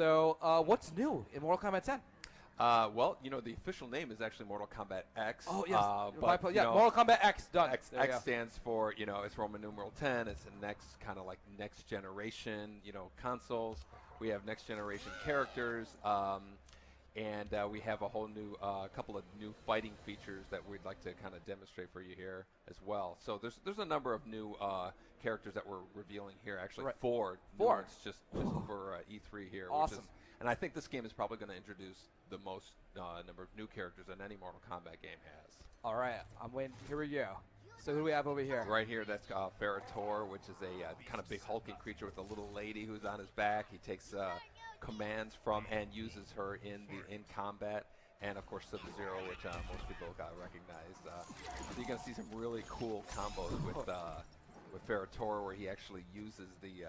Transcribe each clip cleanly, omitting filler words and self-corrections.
So what's new in Mortal Kombat 10? Well, the official name is actually Mortal Kombat X. Oh, yes. But, Mortal Kombat X, done. X stands for, it's Roman numeral 10. It's the next kind of like next generation, consoles. We have next generation characters. And we have a whole new, couple of new fighting features that we'd like to kind of demonstrate for you here as well. So there's a number of new characters that we're revealing here. Actually, four. Just for E3 here. Awesome. And I think this game is probably going to introduce the most number of new characters that any Mortal Kombat game has. All right, I'm waiting. Here we go. So who do we have over here? Right here, that's Ferrator, which is a kind of big hulking creature with a little lady who's on his back. He takes commands from and uses her in combat. And of course Sub-Zero, which most people recognize. So you're going to see some really cool combos with Ferrator, where he actually uses the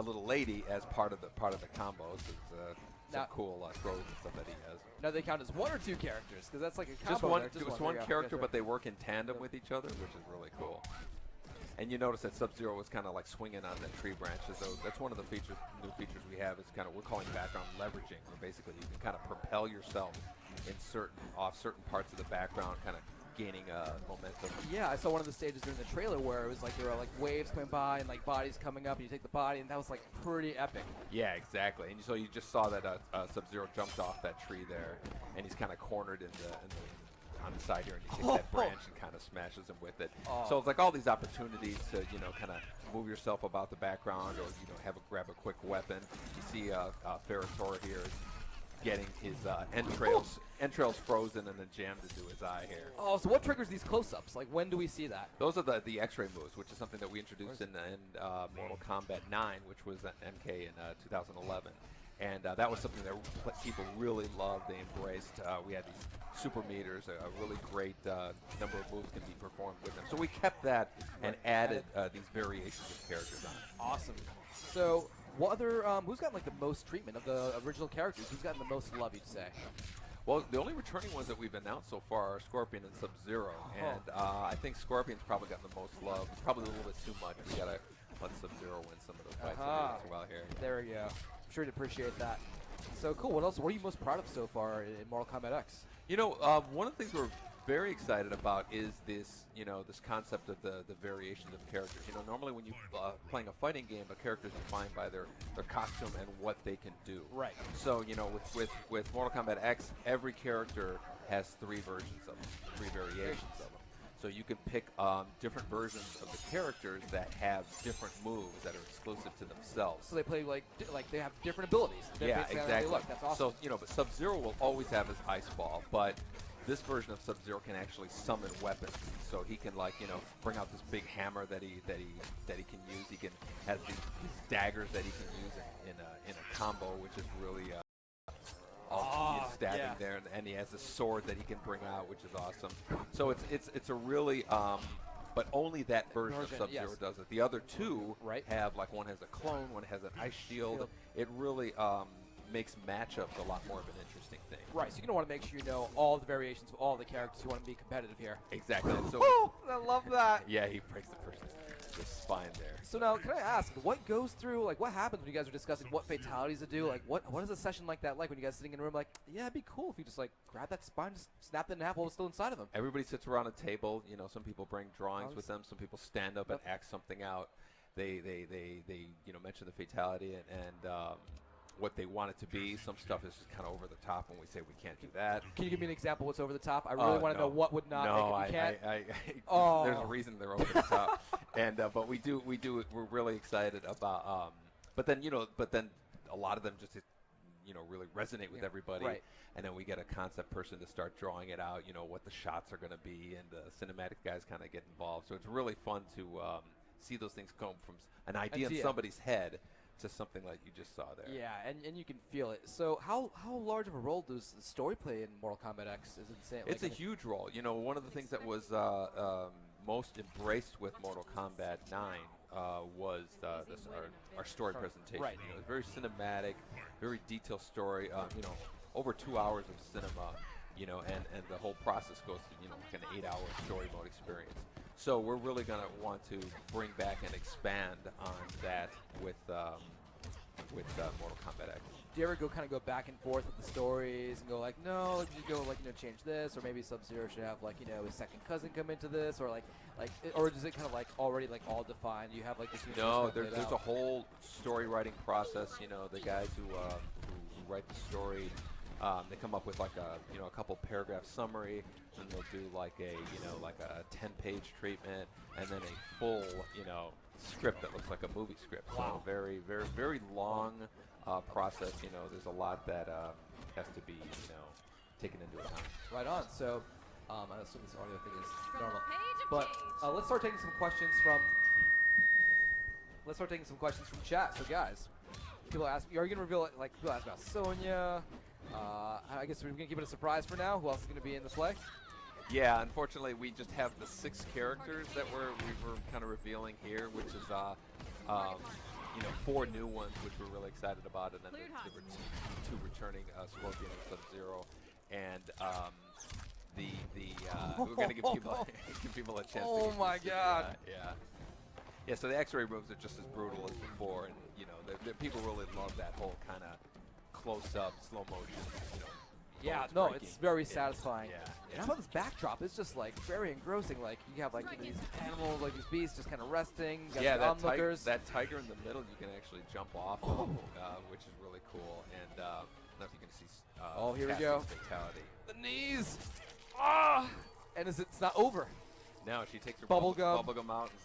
little lady as part of the combos. It's some cool throws and stuff that he has. Now they count as one or two characters, because that's like a combo. Just one character, but they work in tandem with each other, which is really cool. And you notice that Sub-Zero was kind of like swinging on the tree branches. So that's one of the new features we have. Is kind of, we're calling background leveraging, where basically you can kind of propel yourself in off certain parts of the background, kind of gaining momentum. Yeah, I saw one of the stages during the trailer where it was like there were like waves coming by and like bodies coming up, and you take the body, and that was like pretty epic. Yeah, exactly. And so you just saw that Sub-Zero jumped off that tree there, and he's kind of cornered on the side here, and he takes that branch and kind of smashes him with it. So it's like all these opportunities to kind of move yourself about the background, or grab a quick weapon. You see Ferrator here getting his entrails frozen and then jammed into his eye here. Oh, so what triggers these close-ups? Like, when do we see that? Those are the X-ray moves, which is something that we introduced in Mortal Kombat 9, which was an MK in 2011. And that was something that people really loved. They embraced. We had these super meters, a really great number of moves can be performed with them. So we kept that and added these variations of characters on. Awesome. So what other, who's gotten like the most treatment of the original characters? Who's gotten the most love, you'd say? Well, the only returning ones that we've announced so far are Scorpion and Sub-Zero. And I think Scorpion's probably gotten the most love. Probably a little bit too much. We got to let Sub-Zero win some of those fights as well here. There we go. I'm sure to appreciate that. So cool. What else? What are you most proud of so far in Mortal Kombat X? One of the things we're very excited about is this, this concept of the variations of characters. Normally when you're playing a fighting game, a character is defined by their costume and what they can do. Right. So, with Mortal Kombat X, every character has three versions of them, three variations of them. So you can pick different versions of the characters that have different moves that are exclusive to themselves. So they play like they have different abilities. Yeah, exactly. Look. That's awesome. So but Sub-Zero will always have his ice ball, but this version of Sub-Zero can actually summon weapons. So he can bring out this big hammer that he can use. He has these daggers that he can use in a combo, which is really he's stabbing there, and he has a sword that he can bring out, which is awesome. So it's a really but only that version of Sub-Zero does it. The other two have, like, one has a clone, one has an ice shield. It really makes matchups a lot more of an interesting thing. Right, so you're going to want to make sure you know all the variations of all the characters. You want to be competitive here. Exactly. So I love that. Yeah, he breaks the spine there. So now, can I ask, what goes through, like, what happens when you guys are discussing what fatalities to do? Like, what is a session like that like when you guys are sitting in a room like, yeah, it'd be cool if you just, like, grab that spine, just snap it in half while it's still inside of them? Everybody sits around a table. Some people bring drawings with them. Some people stand up and act something out. They mention the fatality and what they want it to be. Some stuff is just kind of over the top when we say we can't do that. Can you give me an example what's over the top? I really want to know what would not make it. There's a reason they're over the top. And but we're really excited about but then a lot of them just really resonate with everybody. Right. And then we get a concept person to start drawing it out, what the shots are going to be, and the cinematic guys kind of get involved. So it's really fun to see those things come from an idea in somebody's head to something like you just saw there. Yeah, and you can feel it. So how large of a role does the story play in Mortal Kombat X? Is it insane? It's a huge role. One of the things that was most embraced with Mortal Kombat 9 was our story presentation. Right. It was very cinematic, very detailed story. Over 2 hours of cinema. And the whole process goes through like an 8-hour story mode experience. So we're really going to want to bring back and expand on that with with Mortal Kombat X. Do you ever kind of go back and forth with the stories and go like, no, you go like, change this, or maybe Sub-Zero should have like, his second cousin come into this, or or is it kind of like already like all defined? You have like this. No, there's a whole story writing process. The guys who write the story, they come up with like a couple paragraph summary, and they'll do like a 10-page treatment, and then a full script that looks like a movie script. Wow. So very, very, very long process. There's a lot that has to be taken into account. Right on. So I assume this audio thing is normal, but let's start taking some questions from chat. So guys, people ask, are you gonna reveal it? Like people ask about Sonya. I guess we're gonna keep it a surprise for now. Who else is gonna be in the play? Yeah, unfortunately, we just have the 6 characters that we were kind of revealing here, which is 4 new ones, which we're really excited about, and then the 2 returning Scorpion and Sub-Zero, and we're gonna give people a chance. Oh my God! Yeah. So the X-ray moves are just as brutal as before, and the people really love that whole kind of close-up, slow motion. Yeah, no, it's very satisfying. Yeah. And how about this backdrop? It's just like very engrossing. Like you have like these animals, like these beasts, just kind of resting. You got the onlookers. That tiger in the middle, you can actually jump off of, which is really cool. And I don't know if you can see. Here we go. Fatality. The knees. Ah! And it's not over. No, she takes her bubble gum out and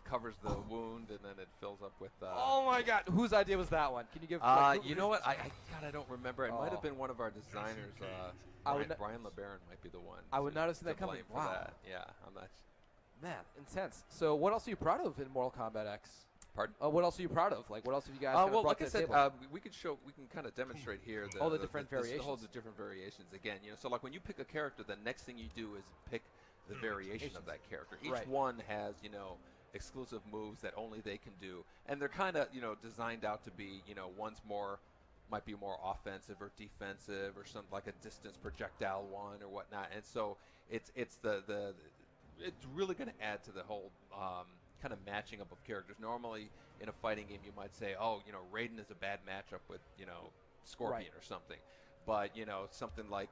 covers the wound, and then it fills up with. Oh my God! Whose idea was that one? Can you give? You know what? I don't remember. It might have been one of our designers. Brian LeBaron might be the one. I would not have seen that coming. Wow. That. Yeah, I'm not. Man, intense. So, what else are you proud of in Mortal Kombat X? Pardon? What else are you proud of? Like, what else have you guys? Well, like I said, we can kind of demonstrate here all the different variations. All the different variations. Again, so like when you pick a character, the next thing you do is pick the variation of that character. Each one has, exclusive moves that only they can do, and they're kind of, designed out to be, one's might be more offensive or defensive, or something like a distance projectile one or whatnot. And so it's really going to add to the whole kind of matching up of characters. Normally in a fighting game, you might say, oh, Raiden is a bad matchup with Scorpion or something, but something like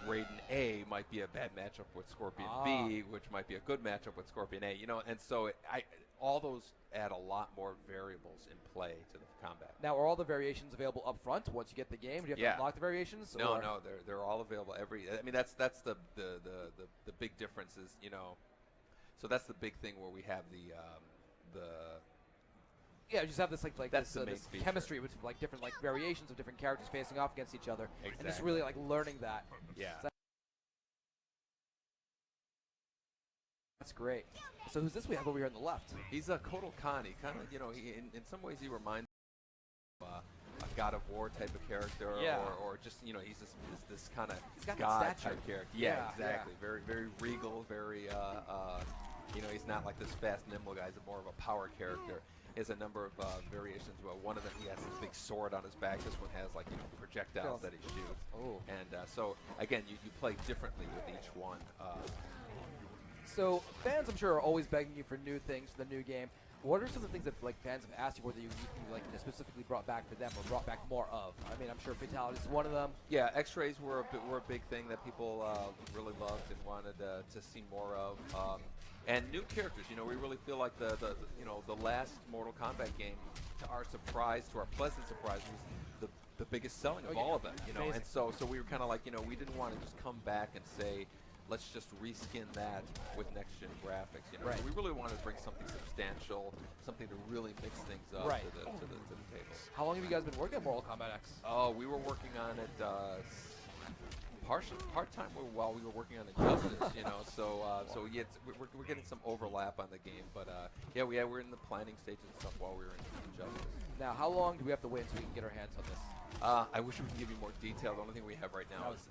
Raiden A might be a bad matchup with Scorpion B, which might be a good matchup with Scorpion A. And so all those add a lot more variables in play to the combat. Now, are all the variations available up front once you get the game? Do you have to unlock the variations? No, they're all available. I mean, that's the big difference is, so that's the big thing where we have the yeah, you just have this that's this chemistry with like different variations of different characters facing off against each other, exactly. and just really learning that. Yeah. So that's great. So who's this we have over here on the left? He's a Kotal Khan. He kind of, he in some ways he reminds me of a God of War type of character, or just he's this kind of God type character. Yeah, exactly. Yeah. Very, very regal. Very he's not like this fast, nimble guy. He's more of a power character. He has a number of variations. Well, one of them, he has this big sword on his back. This one has projectiles that he shoots. Oh. And so again, you play differently with each one. So fans, I'm sure, are always begging you for new things for the new game. What are some of the things that fans have asked you for that you specifically brought back for them, or brought back more of? I mean, I'm sure Fatality is one of them. Yeah, X-rays were a big thing that people really loved and wanted to see more of. And new characters, we really feel like the last Mortal Kombat game, to our surprise, to our pleasant surprise, was the biggest selling of all of them. And so we were kind of like, we didn't want to just come back and say, let's just reskin that with next-gen graphics. Right. So we really wanted to bring something substantial, something to really mix things up to the table. How long have you guys been working on Mortal Kombat X? Oh, we were working on it part-time while we were working on Injustice. So we're getting some overlap on the game, but we're in the planning stages and stuff while we were in Injustice. Now, how long do we have to wait until we can get our hands on this? I wish we could give you more detail. The only thing we have right now is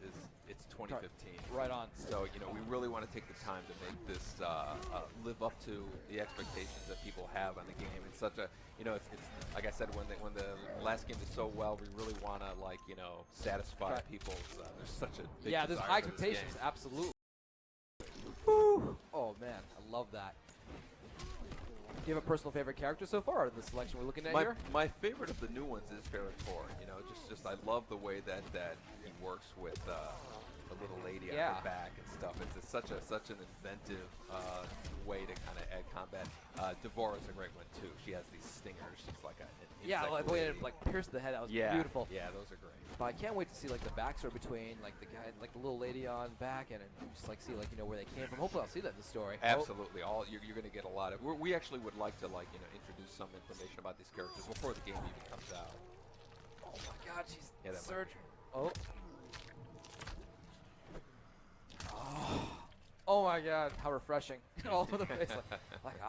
it's 2015. Right on. So we really want to take the time to make this live up to the expectations that people have on the game. It's such a it's like I said, when the last game did so well, we really want to satisfy people's. There's such a big there's high expectations. Absolutely. Woo. Oh man, I love that. Do you have a personal favorite character so far in the selection we're looking at My, here? my favorite of the new ones is Ferritor. You know, just I love the way that he works with the little lady on her back and stuff. It's such an inventive way to kind of add combat. Devora's a great one too. She has these stingers. She's like an insect Like the way lady. it like pierced the head. That was Yeah, beautiful. Yeah, those are great. But I can't wait to see like the backstory between like the guy, like the little lady on back, and just like see like where they came from. Hopefully, I'll see that in the story. Absolutely, you're going to get a lot of. We actually would like to introduce some information about these characters before the game even comes out. Oh my God, she's that surge. Oh my God, how refreshing! All over the face, like